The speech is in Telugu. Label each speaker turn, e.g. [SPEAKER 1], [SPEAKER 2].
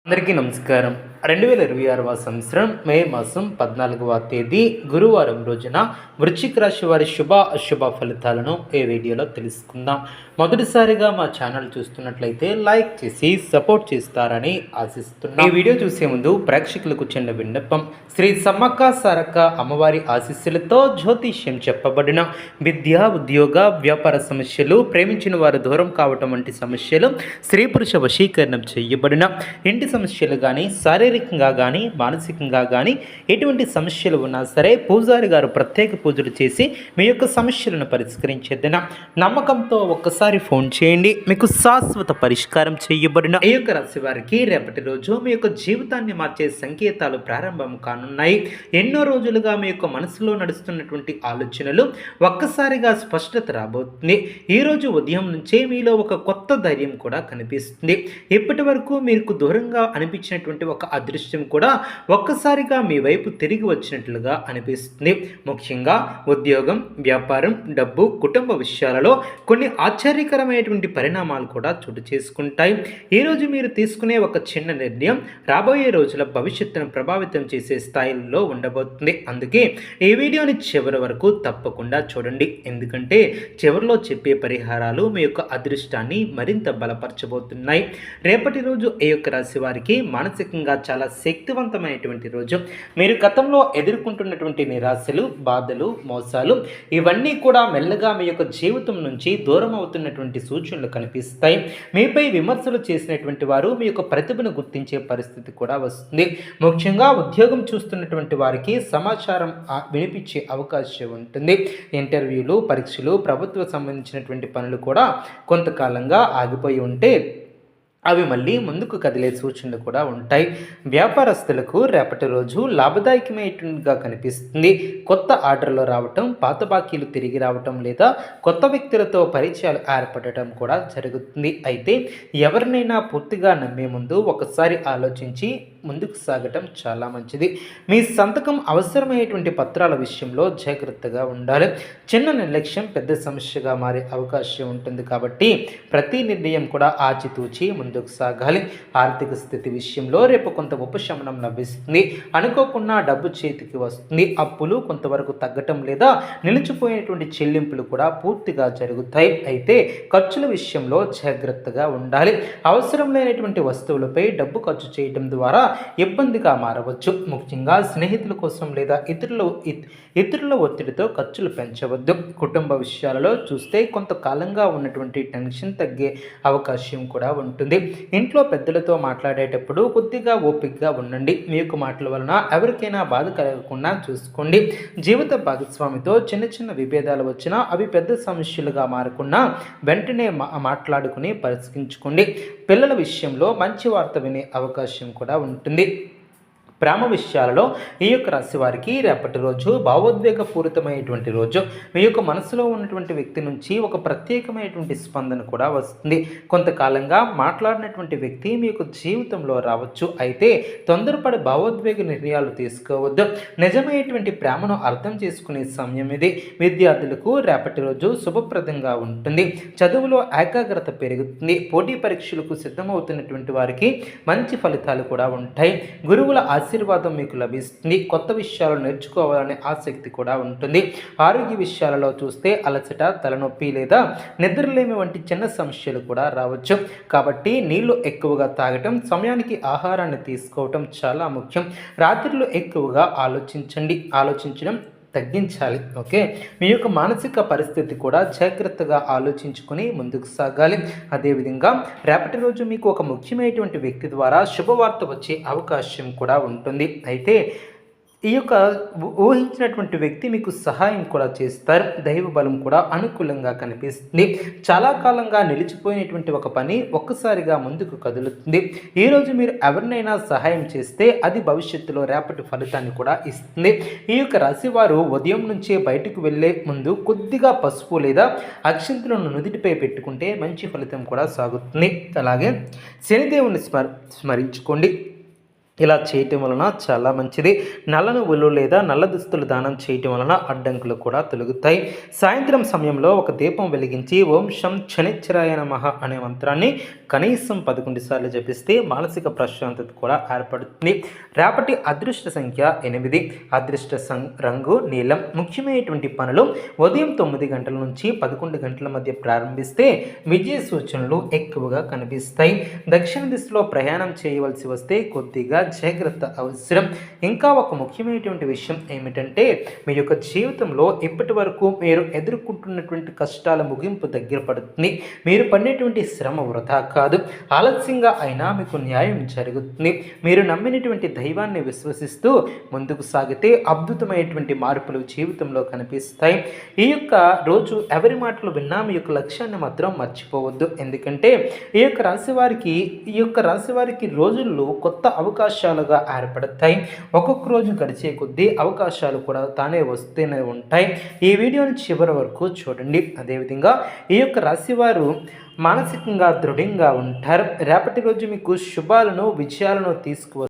[SPEAKER 1] అందరికీ నమస్కారం. 2026వ సంవత్సరం మే మాసం 14వ తేదీ గురువారం రోజున వృశ్చిక రాశి వారి శుభ అశుభ ఫలితాలను ఈ వీడియోలో తెలుసుకుందాం. మొదటిసారిగా మా ఛానల్ చూస్తున్నట్లయితే లైక్ చేసి సపోర్ట్ చేస్తారని ఆశిస్తున్నాం. ఈ వీడియో చూసే ముందు ప్రేక్షకులకు చిన్న విన్నపం. శ్రీ సమ్మక్క సారక్క అమ్మవారి ఆశీస్సులతో జ్యోతిష్యం చెప్పబడిన విద్య, ఉద్యోగ, వ్యాపార సమస్యలు, ప్రేమించిన వారు దూరం కావటం వంటి సమస్యలు, స్త్రీ పురుష వశీకరణం చేయబడిన ఇంటి సమస్యలు కానీ, శారీరకంగా కానీ, మానసికంగా కానీ ఎటువంటి సమస్యలు ఉన్నా సరే పూజారి గారు ప్రత్యేక పూజలు చేసి మీ యొక్క సమస్యలను పరిష్కరించేదిన నమ్మకంతో ఒక్కసారి ఫోన్ చేయండి, మీకు శాశ్వత పరిష్కారం చేయబడిన. ఈ యొక్క రాశి వారికి రేపటి రోజు మీ యొక్క జీవితాన్ని మార్చే సంకేతాలు ప్రారంభం కానున్నాయి. ఎన్నో రోజులుగా మీ యొక్క మనసులో నడుస్తున్నటువంటి ఆలోచనలు ఒక్కసారిగా స్పష్టత రాబోతుంది. ఈరోజు ఉదయం నుంచే మీలో ఒక కొత్త ధైర్యం కూడా కనిపిస్తుంది. ఇప్పటి వరకు మీకు దూరంగా అనిపించినటువంటి ఒక అదృశ్యం కూడా ఒక్కసారిగా మీ వైపు తిరిగి వచ్చినట్లుగా అనిపిస్తుంది. ముఖ్యంగా ఉద్యోగం, వ్యాపారం, డబ్బు, కుటుంబ విషయాలలో కొన్ని ఆశ్చర్యకరమైనటువంటి పరిణామాలు కూడా చోటు చేసుకుంటాయి. ఈరోజు మీరు తీసుకునే ఒక చిన్న నిర్ణయం రాబోయే రోజుల భవిష్యత్తును ప్రభావితం చేసే స్థాయిలో ఉండబోతుంది. అందుకే ఈ వీడియోని చివరి వరకు తప్పకుండా చూడండి. ఎందుకంటే చివరిలో చెప్పే పరిహారాలు మీ యొక్క అదృష్టాన్ని మరింత బలపరచబోతున్నాయి. రేపటి రోజు ఈ యొక్క రాశి వారికి మానసికంగా చాలా శక్తివంతమైనటువంటి రోజు. మీరు గతంలో ఎదుర్కొంటున్నటువంటి నిరాశలు, బాధలు, మోసాలు ఇవన్నీ కూడా మెల్లగా మీ యొక్క జీవితం నుంచి దూరం అవుతున్నటువంటి సూచనలు కనిపిస్తాయి. మీపై విమర్శలు చేసినటువంటి వారు మీ యొక్క ప్రతిభను గుర్తించే పరిస్థితి కూడా వస్తుంది. ముఖ్యంగా ఉద్యోగం చూస్తున్నటువంటి వారికి సమాచారం వినిపించే అవకాశం ఉంటుంది. ఇంటర్వ్యూలు, పరీక్షలు, ప్రభుత్వ సంబంధించినటువంటి పనులు కూడా కొంతకాలంగా ఆగిపోయి ఉంటే అవి మళ్ళీ ముందుకు కదిలే సూచనలు కూడా ఉంటాయి. వ్యాపారస్తులకు రేపటి రోజు లాభదాయకమైనట్టుగా కనిపిస్తుంది. కొత్త ఆర్డర్లు రావటం, పాత బాకీలు తిరిగి రావటం లేదా కొత్త వ్యక్తులతో పరిచయాలు ఏర్పడటం కూడా జరుగుతుంది. అయితే ఎవరినైనా పూర్తిగా నమ్మే ముందు ఒకసారి ఆలోచించి ముందుకు సాగటం చాలా మంచిది. మీ సంతకం అవసరమైనటువంటి పత్రాల విషయంలో జాగ్రత్తగా ఉండాలి. చిన్న నిర్లక్ష్యం పెద్ద సమస్యగా మారే అవకాశం ఉంటుంది. కాబట్టి ప్రతి నిర్ణయం కూడా ఆచితూచి ముందుకు సాగాలి. ఆర్థిక స్థితి విషయంలో రేపు కొంత ఉపశమనం లభిస్తుంది. అనుకోకుండా డబ్బు చేతికి వస్తుంది. అప్పులు కొంతవరకు తగ్గటం లేదా నిలిచిపోయినటువంటి చెల్లింపులు కూడా పూర్తిగా జరుగుతాయి. అయితే ఖర్చుల విషయంలో జాగ్రత్తగా ఉండాలి. అవసరం లేనటువంటి వస్తువులపై డబ్బు ఖర్చు చేయడం ద్వారా ఇబ్బందిగా మారవచ్చు. ముఖ్యంగా స్నేహితుల కోసం లేదా ఇతరుల ఒత్తిడితో ఖర్చులు పెంచవద్దు. కుటుంబ విషయాలలో చూస్తే కొంతకాలంగా ఉన్నటువంటి టెన్షన్ తగ్గే అవకాశం కూడా ఉంటుంది. ఇంట్లో పెద్దలతో మాట్లాడేటప్పుడు కొద్దిగా ఓపికగా ఉండండి. మీ యొక్క మాటల వలన ఎవరికైనా బాధ కలగకుండా చూసుకోండి. జీవిత భాగస్వామితో చిన్న చిన్న విభేదాలు వచ్చినా అవి పెద్ద సమస్యలుగా మారకుండా వెంటనే మాట్లాడుకుని పరిష్కరించుకోండి. పిల్లల విషయంలో మంచి వార్త వినే అవకాశం కూడా ఉంటుంది. ప్రేమ విషయాలలో ఈ యొక్క రాశి వారికి రేపటి రోజు భావోద్వేగపూరితమైనటువంటి రోజు. మీ యొక్క మనసులో ఉన్నటువంటి వ్యక్తి నుంచి ఒక ప్రత్యేకమైనటువంటి స్పందన కూడా వస్తుంది. కొంతకాలంగా మాట్లాడినటువంటి వ్యక్తి మీ యొక్క జీవితంలో రావచ్చు. అయితే తొందరపడి భావోద్వేగ నిర్ణయాలు తీసుకోవద్దు. నిజమైనటువంటి ప్రేమను అర్థం చేసుకునే సమయం ఇది. విద్యార్థులకు రేపటి రోజు శుభప్రదంగా ఉంటుంది. చదువులో ఏకాగ్రత పెరుగుతుంది. పోటీ పరీక్షలకు సిద్ధమవుతున్నటువంటి వారికి మంచి ఫలితాలు కూడా ఉంటాయి. గురువుల ఆశీర్వాదం మీకు లభిస్తుంది. కొత్త విషయాలు నేర్చుకోవాలనే ఆసక్తి కూడా ఉంటుంది. ఆరోగ్య విషయాలలో చూస్తే అలసట, తలనొప్పి లేదా నిద్రలేమి వంటి చిన్న సమస్యలు కూడా రావచ్చు. కాబట్టి నీళ్లు ఎక్కువగా తాగటం, సమయానికి ఆహారాన్ని తీసుకోవటం చాలా ముఖ్యం. రాత్రులు ఎక్కువగా ఆలోచించడం తగ్గించాలి. ఓకే, మీ యొక్క మానసిక పరిస్థితి కూడా జాగ్రత్తగా ఆలోచించుకొని ముందుకు సాగాలి. అదేవిధంగా రేపటి రోజు మీకు ఒక ముఖ్యమైనటువంటి వ్యక్తి ద్వారా శుభవార్త వచ్చే అవకాశం కూడా ఉంటుంది. అయితే ఈ యొక్క ఊహించినటువంటి వ్యక్తి మీకు సహాయం కూడా చేస్తారు. దైవ బలం కూడా అనుకూలంగా కనిపిస్తుంది. చాలా కాలంగా నిలిచిపోయినటువంటి ఒక పని ఒక్కసారిగా ముందుకు కదులుతుంది. ఈరోజు మీరు ఎవరినైనా సహాయం చేస్తే అది భవిష్యత్తులో రేపటి ఫలితాన్ని కూడా ఇస్తుంది. ఈ యొక్క రాశి వారు ఉదయం నుంచే బయటకు వెళ్ళే ముందు కొద్దిగా పసుపు లేదా అక్షింతలను నుదిటిపై పెట్టుకుంటే మంచి ఫలితం కూడా సాగుతుంది. అలాగే శనిదేవుని స్మరించుకోండి. ఇలా చేయటం వలన చాలా మంచిది. నల్ల నువ్వులు లేదా నల్ల దుస్తులు దానం చేయటం వలన అడ్డంకులు కూడా తొలగుతాయి. సాయంత్రం సమయంలో ఒక దీపం వెలిగించి ఓం శం శనిశ్చరాయ నమః అనే మంత్రాన్ని కనీసం 11 సార్లు జపిస్తే మానసిక ప్రశాంతత కూడా ఏర్పడుతుంది. రేపటి అదృష్ట సంఖ్య 8, అదృష్ట రంగు నీలం. ముఖ్యమైనటువంటి పనులు ఉదయం 9 గంటల నుంచి 11 గంటల మధ్య ప్రారంభిస్తే విజయ సూచనలు ఎక్కువగా కనిపిస్తాయి. దక్షిణ దిశలో ప్రయాణం చేయవలసి వస్తే కొద్దిగా జాగ్రత్త అవసరం. ఇంకా ఒక ముఖ్యమైనటువంటి విషయం ఏమిటంటే మీ యొక్క జీవితంలో ఇప్పటి వరకు మీరు ఎదుర్కొంటున్నటువంటి కష్టాల ముగింపు దగ్గర పడుతుంది. మీరు పడినటువంటి శ్రమ వృధా కాదు. ఆలస్యంగా అయినా మీకు న్యాయం జరుగుతుంది. మీరు నమ్మినటువంటి దైవాన్ని విశ్వసిస్తూ ముందుకు సాగితే అద్భుతమైనటువంటి మార్పులు జీవితంలో కనిపిస్తాయి. ఈ యొక్క రోజు ఎవరి మాటలు విన్నా మీ యొక్క లక్ష్యాన్ని మాత్రం మర్చిపోవద్దు. ఎందుకంటే ఈ యొక్క రాశి వారికి రోజుల్లో కొత్త అవకాశాలుగా ఏర్పడతాయి. ఒక్కొక్క రోజు గడిచే కొద్దీ అవకాశాలు కూడా తానే వస్తూనే ఉంటాయి. ఈ వీడియోని చివరి వరకు చూడండి. అదేవిధంగా ఈ యొక్క రాశివారు మానసికంగా దృఢంగా ఉంటారు. రేపటి రోజు మీకు శుభాలను విజయాలను తీసుకువస్తారు.